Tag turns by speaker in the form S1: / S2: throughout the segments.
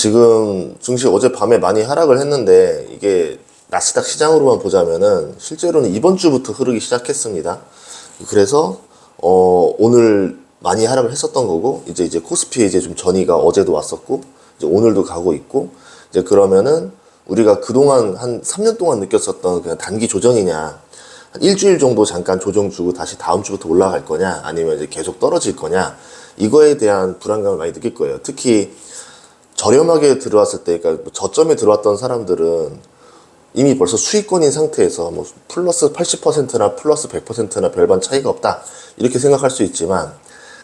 S1: 지금 증시 어젯밤에 많이 하락을 했는데 이게 나스닥 시장으로만 보자면은 실제로는 이번 주부터 흐르기 시작했습니다. 그래서 오늘 많이 하락을 했었던 거고 이제 코스피에 이제 좀 전이가 어제도 왔었고 이제 오늘도 가고 있고 이제 그러면은 우리가 그동안 한 3년 동안 느꼈었던 그냥 단기 조정이냐 한 일주일 정도 잠깐 조정 주고 다시 다음 주부터 올라갈 거냐 아니면 이제 계속 떨어질 거냐 이거에 대한 불안감을 많이 느낄 거예요. 특히 저렴하게 들어왔을 때, 그러니까 저점에 들어왔던 사람들은 이미 벌써 수익권인 상태에서 뭐 플러스 80%나 플러스 100%나 별반 차이가 없다 이렇게 생각할 수 있지만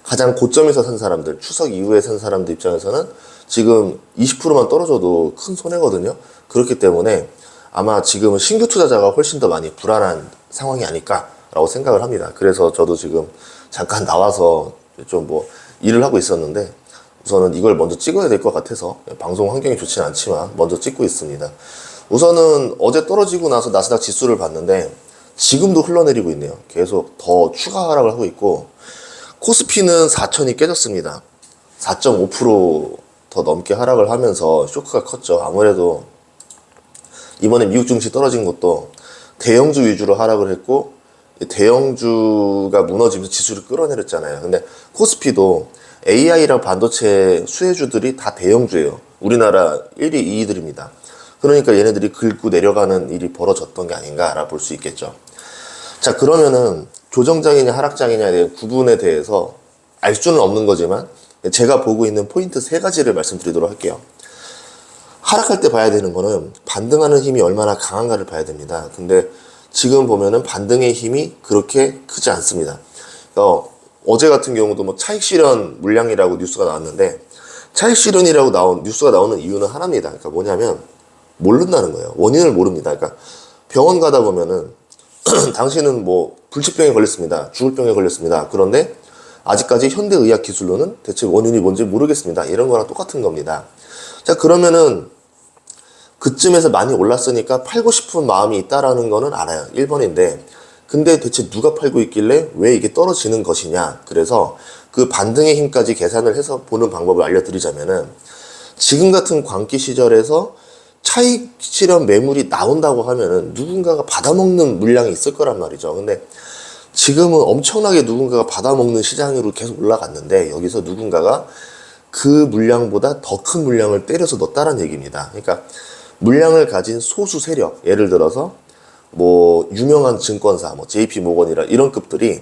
S1: 가장 고점에서 산 사람들, 추석 이후에 산 사람들 입장에서는 지금 20%만 떨어져도 큰 손해거든요. 그렇기 때문에 아마 지금은 신규 투자자가 훨씬 더 많이 불안한 상황이 아닐까라고 생각을 합니다. 그래서 저도 지금 잠깐 나와서 좀 뭐 일을 하고 있었는데 우선은 이걸 먼저 찍어야 될 것 같아서 방송 환경이 좋지는 않지만 먼저 찍고 있습니다. 우선은 어제 떨어지고 나서 나스닥 지수를 봤는데 지금도 흘러내리고 있네요. 계속 더 추가 하락을 하고 있고 코스피는 4천이 깨졌습니다. 4.5% 더 넘게 하락을 하면서 쇼크가 컸죠. 아무래도 이번에 미국 증시 떨어진 것도 대형주 위주로 하락을 했고 대형주가 무너지면서 지수를 끌어내렸잖아요. 근데 코스피도 AI랑 반도체 수혜주들이 다 대형주예요. 우리나라 1위, 2위들입니다. 그러니까 얘네들이 긁고 내려가는 일이 벌어졌던 게 아닌가라 볼 수 있겠죠. 자, 그러면은 조정장이냐 하락장이냐에 대한 구분에 대해서 알 수는 없는 거지만 제가 보고 있는 포인트 3가지를 말씀드리도록 할게요. 하락할 때 봐야 되는 거는 반등하는 힘이 얼마나 강한가를 봐야 됩니다. 근데 지금 보면은 반등의 힘이 그렇게 크지 않습니다. 어제 같은 경우도 뭐 차익 실현 물량이라고 뉴스가 나왔는데 차익 실현이라고 뉴스가 나오는 이유는 하나입니다. 그러니까 뭐냐면 모른다는 거예요. 원인을 모릅니다. 그러니까 병원 가다 보면은 당신은 뭐 불치병에 걸렸습니다. 죽을 병에 걸렸습니다. 그런데 아직까지 현대의학 기술로는 대체 원인이 뭔지 모르겠습니다. 이런 거랑 똑같은 겁니다. 자, 그러면은 그쯤에서 많이 올랐으니까 팔고 싶은 마음이 있다라는 거는 알아요. 1번인데 근데 대체 누가 팔고 있길래 왜 이게 떨어지는 것이냐. 그래서 그 반등의 힘까지 계산을 해서 보는 방법을 알려드리자면은 지금 같은 광기 시절에서 차익 실현 매물이 나온다고 하면은 누군가가 받아먹는 물량이 있을 거란 말이죠. 근데 지금은 엄청나게 누군가가 받아먹는 시장으로 계속 올라갔는데 여기서 누군가가 그 물량보다 더 큰 물량을 때려서 넣었다는 얘기입니다. 그러니까 물량을 가진 소수 세력, 예를 들어서 뭐 유명한 증권사, 뭐 JP 모건이라 이런 급들이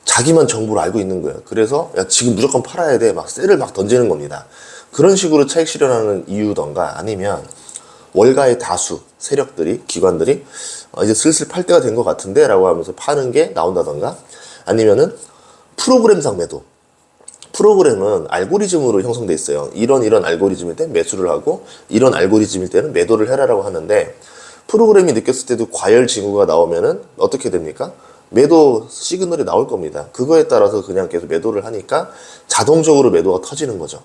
S1: 자기만 정보를 알고 있는 거예요. 그래서 야 지금 무조건 팔아야 돼, 막 셀을 막 던지는 겁니다. 그런 식으로 차익 실현하는 이유던가 아니면 월가의 다수 세력들이 기관들이 이제 슬슬 팔 때가 된 것 같은데 라고 하면서 파는 게 나온다던가 아니면은 프로그램상 매도. 프로그램은 알고리즘으로 형성돼 있어요. 이런 알고리즘일 때 매수를 하고 이런 알고리즘일 때는 매도를 해라라고 하는데 프로그램이 느꼈을 때도 과열 징후가 나오면은 어떻게 됩니까? 매도 시그널이 나올 겁니다. 그거에 따라서 그냥 계속 매도를 하니까 자동적으로 매도가 터지는 거죠.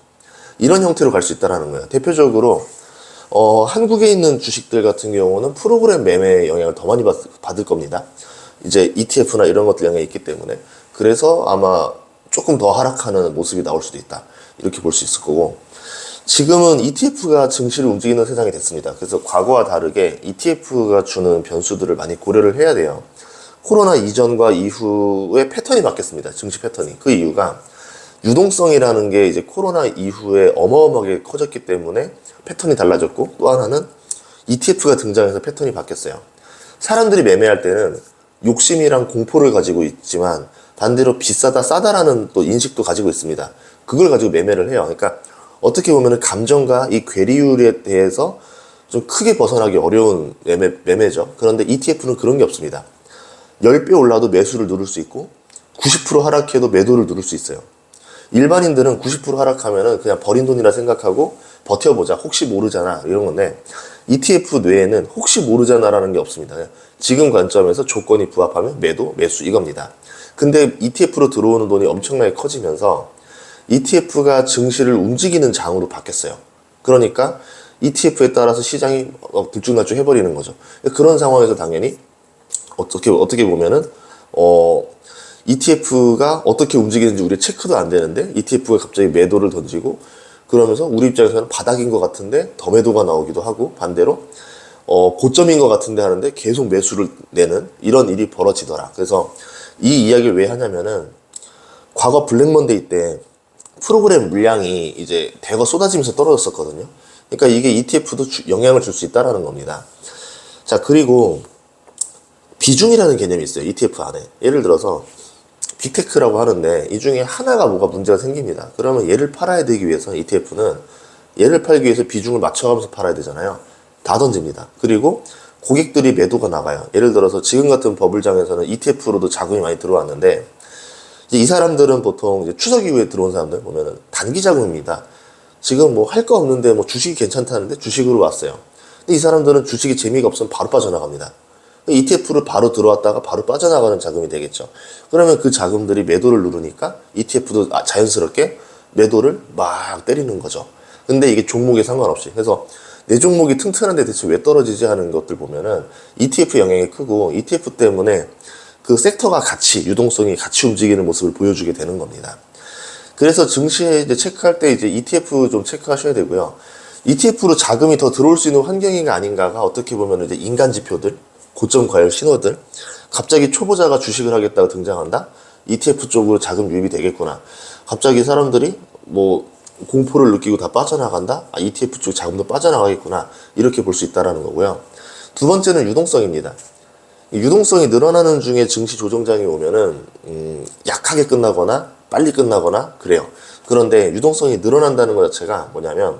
S1: 이런 형태로 갈 수 있다는 거예요. 대표적으로 한국에 있는 주식들 같은 경우는 프로그램 매매의 영향을 더 많이 받을 겁니다. 이제 ETF나 이런 것들 영향이 있기 때문에 그래서 아마 조금 더 하락하는 모습이 나올 수도 있다. 이렇게 볼 수 있을 거고 지금은 ETF가 증시를 움직이는 세상이 됐습니다. 그래서 과거와 다르게 ETF가 주는 변수들을 많이 고려를 해야 돼요. 코로나 이전과 이후의 패턴이 바뀌었습니다. 증시 패턴이. 그 이유가 유동성이라는 게 이제 코로나 이후에 어마어마하게 커졌기 때문에 패턴이 달라졌고 또 하나는 ETF가 등장해서 패턴이 바뀌었어요. 사람들이 매매할 때는 욕심이랑 공포를 가지고 있지만 반대로 비싸다 싸다라는 또 인식도 가지고 있습니다. 그걸 가지고 매매를 해요. 그러니까 어떻게 보면 감정과 이 괴리율에 대해서 좀 크게 벗어나기 어려운 매매죠. 그런데 ETF는 그런 게 없습니다. 10배 올라도 매수를 누를 수 있고 90% 하락해도 매도를 누를 수 있어요. 일반인들은 90% 하락하면은 그냥 버린 돈이라 생각하고 버텨보자. 혹시 모르잖아. 이런 건데 ETF 뇌에는 혹시 모르잖아라는 게 없습니다. 지금 관점에서 조건이 부합하면 매도, 매수 이겁니다. 근데 ETF로 들어오는 돈이 엄청나게 커지면서 ETF가 증시를 움직이는 장으로 바뀌었어요. 그러니까 ETF에 따라서 시장이 들쭉날쭉 해버리는 거죠. 그런 상황에서 당연히 어떻게 보면은 ETF가 어떻게 움직이는지 우리 체크도 안 되는데 ETF가 갑자기 매도를 던지고 그러면서 우리 입장에서는 바닥인 것 같은데 더 매도가 나오기도 하고, 반대로 고점인 것 같은데 하는데 계속 매수를 내는 이런 일이 벌어지더라. 그래서 이 이야기를 왜 하냐면은, 과거 블랙먼데이 때 프로그램 물량이 이제 대거 쏟아지면서 떨어졌었거든요. 그러니까 이게 ETF도 영향을 줄 수 있다라는 겁니다. 자, 그리고 비중이라는 개념이 있어요, ETF 안에. 예를 들어서 빅테크라고 하는데 이 중에 하나가 뭐가 문제가 생깁니다. 그러면 얘를 팔아야 되기 위해서 ETF는 얘를 팔기 위해서 비중을 맞춰가면서 팔아야 되잖아요. 다 던집니다. 그리고 고객들이 매도가 나가요. 예를 들어서 지금 같은 버블장에서는 ETF로도 자금이 많이 들어왔는데, 이제 이 사람들은 보통 이제 추석 이후에 들어온 사람들 보면은 단기 자금입니다. 지금 뭐 할 거 없는데 뭐 주식이 괜찮다는데 주식으로 왔어요. 근데 이 사람들은 주식이 재미가 없으면 바로 빠져나갑니다. ETF를 바로 들어왔다가 바로 빠져나가는 자금이 되겠죠. 그러면 그 자금들이 매도를 누르니까 ETF도 자연스럽게 매도를 막 때리는 거죠. 근데 이게 종목에 상관없이. 그래서 내 종목이 튼튼한데 대체 왜 떨어지지 하는 것들 보면은 ETF 영향이 크고, ETF 때문에 그 섹터가 같이, 유동성이 같이 움직이는 모습을 보여주게 되는 겁니다. 그래서 증시에 이제 체크할 때 이제 ETF 좀 체크하셔야 되고요. ETF로 자금이 더 들어올 수 있는 환경인가 아닌가가 어떻게 보면 이제 인간 지표들, 고점 과열 신호들, 갑자기 초보자가 주식을 하겠다고 등장한다? ETF 쪽으로 자금 유입이 되겠구나. 갑자기 사람들이 뭐 공포를 느끼고 다 빠져나간다? ETF 쪽 자금도 빠져나가겠구나. 이렇게 볼 수 있다는 거고요. 두 번째는 유동성입니다. 유동성이 늘어나는 중에 증시 조정장이 오면은 약하게 끝나거나 빨리 끝나거나 그래요. 그런데 유동성이 늘어난다는 것 자체가 뭐냐면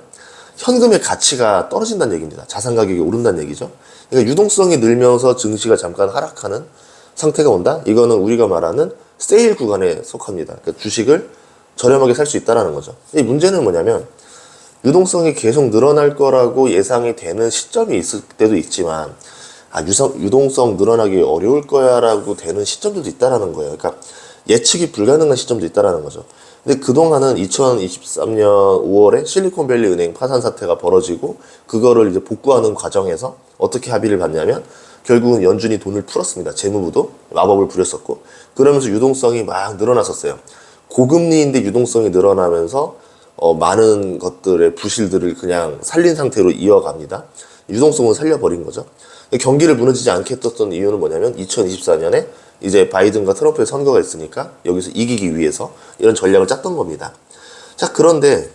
S1: 현금의 가치가 떨어진다는 얘기입니다. 자산 가격이 오른다는 얘기죠. 그러니까 유동성이 늘면서 증시가 잠깐 하락하는 상태가 온다? 이거는 우리가 말하는 세일 구간에 속합니다. 그러니까 주식을 저렴하게 살 수 있다는 거죠. 이 문제는 뭐냐면, 유동성이 계속 늘어날 거라고 예상이 되는 시점이 있을 때도 있지만, 유동성 늘어나기 어려울 거야 라고 되는 시점도 있다는 거예요. 그러니까 예측이 불가능한 시점도 있다는 거죠. 근데 그동안은 2023년 5월에 실리콘밸리 은행 파산 사태가 벌어지고, 그거를 이제 복구하는 과정에서 어떻게 합의를 봤냐면, 결국은 연준이 돈을 풀었습니다. 재무부도 마법을 부렸었고, 그러면서 유동성이 막 늘어났었어요. 고금리인데 유동성이 늘어나면서 많은 것들의 부실들을 그냥 살린 상태로 이어갑니다. 유동성은 살려버린 거죠. 경기를 무너지지 않게 했던 이유는 뭐냐면, 2024년에 이제 바이든과 트럼프의 선거가 있으니까 여기서 이기기 위해서 이런 전략을 짰던 겁니다. 자, 그런데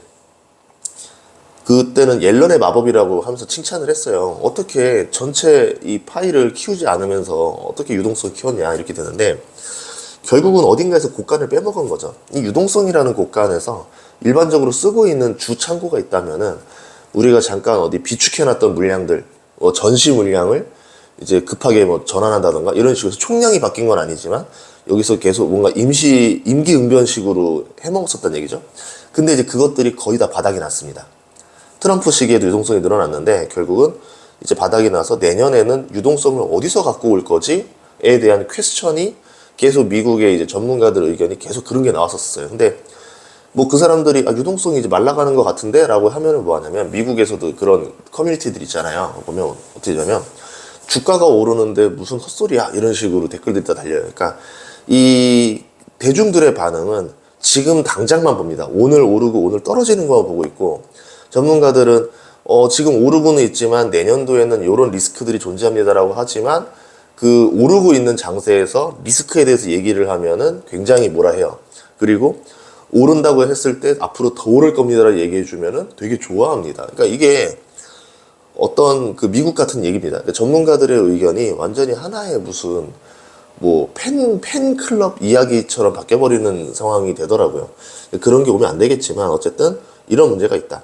S1: 그때는 옐런의 마법이라고 하면서 칭찬을 했어요. 어떻게 전체 이 파이를 키우지 않으면서 어떻게 유동성을 키웠냐, 이렇게 되는데, 결국은 어딘가에서 곡간을 빼먹은 거죠. 이 유동성이라는 곡간에서 일반적으로 쓰고 있는 주 창고가 있다면은, 우리가 잠깐 어디 비축해놨던 물량들, 전시 물량을 이제 급하게 뭐 전환한다던가 이런 식으로 총량이 바뀐 건 아니지만, 여기서 계속 뭔가 임기응변식으로 해먹었었다는 얘기죠. 근데 이제 그것들이 거의 다 바닥이 났습니다. 트럼프 시기에도 유동성이 늘어났는데, 결국은 이제 바닥이 나서 내년에는 유동성을 어디서 갖고 올 거지에 대한 퀘스천이 계속 미국의 이제 전문가들 의견이 계속 그런 게 나왔었어요. 근데 뭐 그 사람들이 유동성이 이제 말라가는 것 같은데 라고 하면은 뭐 하냐면, 미국에서도 그런 커뮤니티들 있잖아요. 보면 어떻게 되냐면, 주가가 오르는데 무슨 헛소리야 이런 식으로 댓글들이 다 달려요. 그러니까 이 대중들의 반응은 지금 당장만 봅니다. 오늘 오르고 오늘 떨어지는 것만 보고 있고, 전문가들은 지금 오르고는 있지만 내년도에는 이런 리스크들이 존재합니다라고 하지만, 그 오르고 있는 장세에서 리스크에 대해서 얘기를 하면은 굉장히 뭐라 해요. 그리고 오른다고 했을 때 앞으로 더 오를 겁니다라고 얘기해 주면은 되게 좋아합니다. 그러니까 이게 어떤 그 미국 같은 얘기입니다. 그러니까 전문가들의 의견이 완전히 하나의 무슨 뭐 팬클럽 이야기처럼 바뀌어버리는 상황이 되더라고요. 그런 게 오면 안 되겠지만 어쨌든 이런 문제가 있다.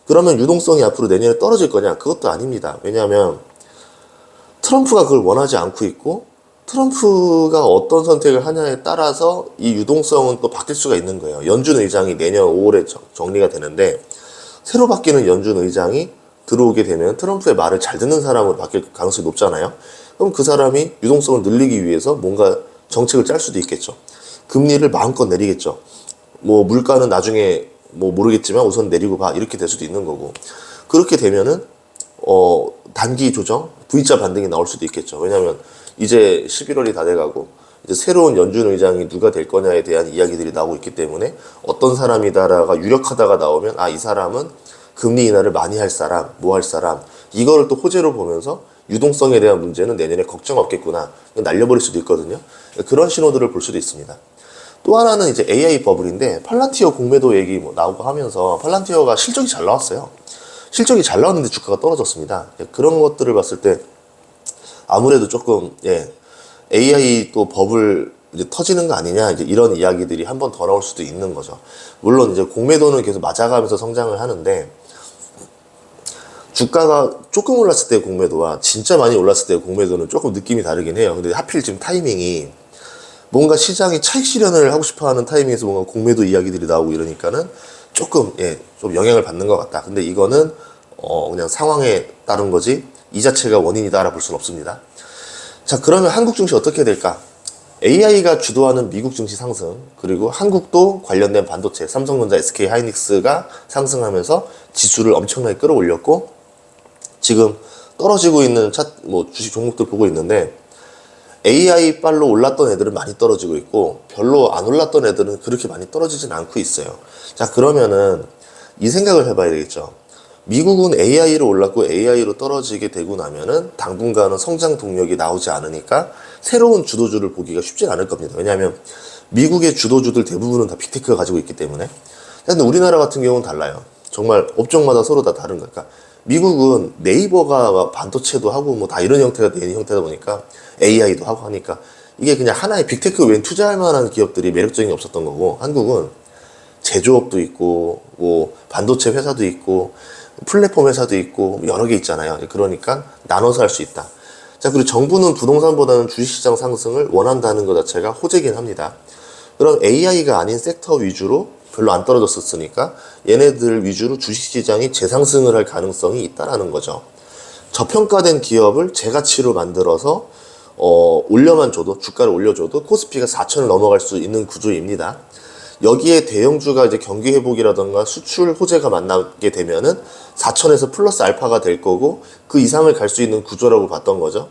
S1: 그러면 유동성이 앞으로 내년에 떨어질 거냐? 그것도 아닙니다. 왜냐하면 트럼프가 그걸 원하지 않고 있고, 트럼프가 어떤 선택을 하냐에 따라서 이 유동성은 또 바뀔 수가 있는 거예요. 연준 의장이 내년 5월에 정리가 되는데, 새로 바뀌는 연준 의장이 들어오게 되면 트럼프의 말을 잘 듣는 사람으로 바뀔 가능성이 높잖아요. 그럼 그 사람이 유동성을 늘리기 위해서 뭔가 정책을 짤 수도 있겠죠. 금리를 마음껏 내리겠죠. 뭐 물가는 나중에 뭐 모르겠지만 우선 내리고 봐, 이렇게 될 수도 있는 거고. 그렇게 되면은 단기 조정, V자 반등이 나올 수도 있겠죠. 왜냐하면 이제 11월이 다 돼가고 이제 새로운 연준 의장이 누가 될 거냐에 대한 이야기들이 나오고 있기 때문에 어떤 사람이다라가 유력하다가 나오면 아, 이 사람은 금리 인하를 많이 할 사람, 뭐 할 사람, 이거를 또 호재로 보면서 유동성에 대한 문제는 내년에 걱정 없겠구나, 날려버릴 수도 있거든요. 그런 신호들을 볼 수도 있습니다. 또 하나는 이제 AI 버블인데, 팔란티어 공매도 얘기 뭐 나오고 하면서 팔란티어가 실적이 잘 나왔어요. 실적이 잘 나왔는데 주가가 떨어졌습니다. 그런 것들을 봤을 때 아무래도 조금 AI 또 버블 이제 터지는 거 아니냐, 이제 이런 이야기들이 한 번 더 나올 수도 있는 거죠. 물론 이제 공매도는 계속 맞아가면서 성장을 하는데, 주가가 조금 올랐을 때 공매도와 진짜 많이 올랐을 때 공매도는 조금 느낌이 다르긴 해요. 근데 하필 지금 타이밍이 뭔가 시장이 차익 실현을 하고 싶어 하는 타이밍에서 뭔가 공매도 이야기들이 나오고 이러니까는 조금 좀 영향을 받는 것 같다. 근데 이거는 그냥 상황에 따른 거지 이 자체가 원인이다라 볼 수는 없습니다. 자, 그러면 한국 증시 어떻게 될까? AI가 주도하는 미국 증시 상승, 그리고 한국도 관련된 반도체 삼성전자, SK 하이닉스가 상승하면서 지수를 엄청나게 끌어올렸고, 지금 떨어지고 있는 주식 종목들 보고 있는데, AI 빨로 올랐던 애들은 많이 떨어지고 있고, 별로 안 올랐던 애들은 그렇게 많이 떨어지진 않고 있어요. 자, 그러면은 이 생각을 해봐야 되겠죠. 미국은 AI로 올랐고 AI로 떨어지게 되고 나면은 당분간은 성장 동력이 나오지 않으니까 새로운 주도주를 보기가 쉽진 않을 겁니다. 왜냐하면 미국의 주도주들 대부분은 다 빅테크가 가지고 있기 때문에. 근데 우리나라 같은 경우는 달라요. 정말 업종마다 서로 다 다른 거니까. 미국은 네이버가 반도체도 하고 뭐 다 이런 형태가 되는 형태다 보니까 AI도 하고 하니까 이게 그냥 하나의 빅테크 외엔 투자할 만한 기업들이 매력적인 게 없었던 거고, 한국은 제조업도 있고 뭐 반도체 회사도 있고 플랫폼 회사도 있고 여러 개 있잖아요. 그러니까 나눠서 할 수 있다. 자, 그리고 정부는 부동산보다는 주식시장 상승을 원한다는 것 자체가 호재긴 합니다. 그럼 AI가 아닌 섹터 위주로 별로 안 떨어졌었으니까 얘네들 위주로 주식시장이 재상승을 할 가능성이 있다라는 거죠. 저평가된 기업을 재가치로 만들어서 올려만 줘도, 주가를 올려줘도 코스피가 4천을 넘어갈 수 있는 구조입니다. 여기에 대형주가 이제 경기 회복이라던가 수출 호재가 만나게 되면은 4천에서 플러스 알파가 될 거고, 그 이상을 갈 수 있는 구조라고 봤던 거죠.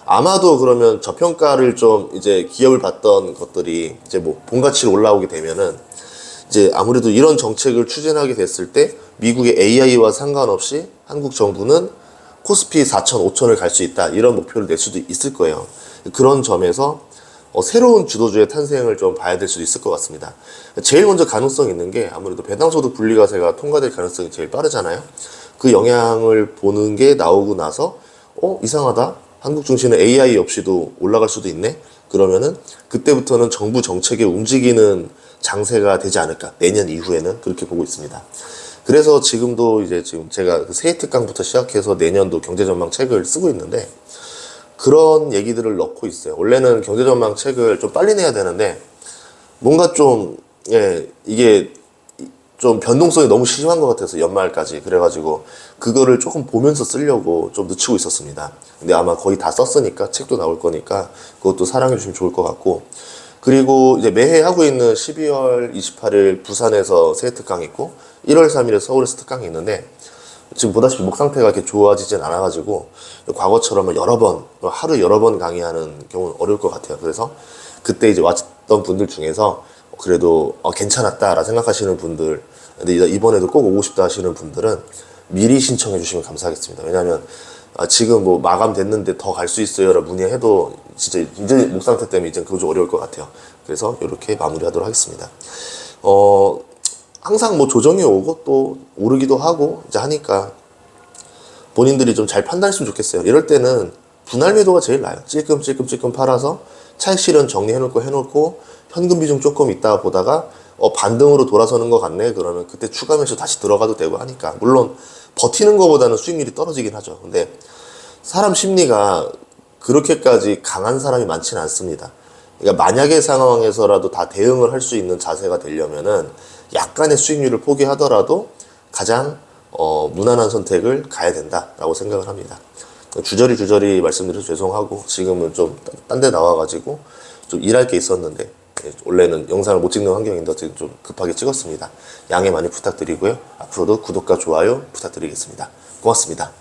S1: 아마도 그러면 저평가를 좀 이제 기업을 봤던 것들이 이제 뭐 본가치로 올라오게 되면은 이제 아무래도 이런 정책을 추진하게 됐을 때 미국의 AI와 상관없이 한국 정부는 코스피 4천, 5천을 갈 수 있다, 이런 목표를 낼 수도 있을 거예요. 그런 점에서 새로운 주도주의 탄생을 좀 봐야 될 수도 있을 것 같습니다. 제일 먼저 가능성 있는 게 아무래도 배당소득 분리과세가 통과될 가능성이 제일 빠르잖아요. 그 영향을 보는 게 나오고 나서 이상하다, 한국 증시는 AI 없이도 올라갈 수도 있네. 그러면은 그때부터는 정부 정책에 움직이는 장세가 되지 않을까, 내년 이후에는 그렇게 보고 있습니다. 그래서 지금도 이제 지금 제가 새해 특강부터 시작해서 내년도 경제전망 책을 쓰고 있는데, 그런 얘기들을 넣고 있어요. 원래는 경제전망 책을 좀 빨리 내야 되는데 뭔가 좀 이게 좀 변동성이 너무 심한 것 같아서 연말까지, 그래가지고 그거를 조금 보면서 쓰려고 좀 늦추고 있었습니다. 근데 아마 거의 다 썼으니까 책도 나올 거니까 그것도 사랑해 주시면 좋을 것 같고, 그리고 이제 매해 하고 있는 12월 28일 부산에서 새해 특강 있고 1월 3일에 서울에서 특강이 있는데, 지금 보다시피 목 상태가 이렇게 좋아지진 않아가지고 과거처럼 하루 여러 번 강의하는 경우는 어려울 것 같아요. 그래서 그때 이제 왔던 분들 중에서 그래도 괜찮았다라 생각하시는 분들, 근데 이번에도 꼭 오고 싶다 하시는 분들은 미리 신청해 주시면 감사하겠습니다. 왜냐하면 지금 뭐 마감됐는데 더 갈 수 있어요라 문의해도 진짜 이제 목 상태 때문에 이제 그거 좀 어려울 것 같아요. 그래서 이렇게 마무리하도록 하겠습니다. 항상 뭐 조정이 오고 또 오르기도 하고 이제 하니까 본인들이 좀 잘 판단했으면 좋겠어요. 이럴 때는 분할 매도가 제일 나아요. 찔끔찔끔 팔아서 차익 실현 정리해놓고 현금 비중 조금 있다가 보다가 반등으로 돌아서는 것 같네, 그러면 그때 추가 매수 다시 들어가도 되고 하니까. 물론 버티는 것보다는 수익률이 떨어지긴 하죠. 근데 사람 심리가 그렇게까지 강한 사람이 많지는 않습니다. 그러니까 만약의 상황에서라도 다 대응을 할 수 있는 자세가 되려면은 약간의 수익률을 포기하더라도 가장 무난한 선택을 가야 된다라고 생각을 합니다. 주저리 말씀드려서 죄송하고, 지금은 좀 딴 데 나와가지고 좀 일할 게 있었는데 원래는 영상을 못 찍는 환경인데 지금 좀 급하게 찍었습니다. 양해 많이 부탁드리고요. 앞으로도 구독과 좋아요 부탁드리겠습니다. 고맙습니다.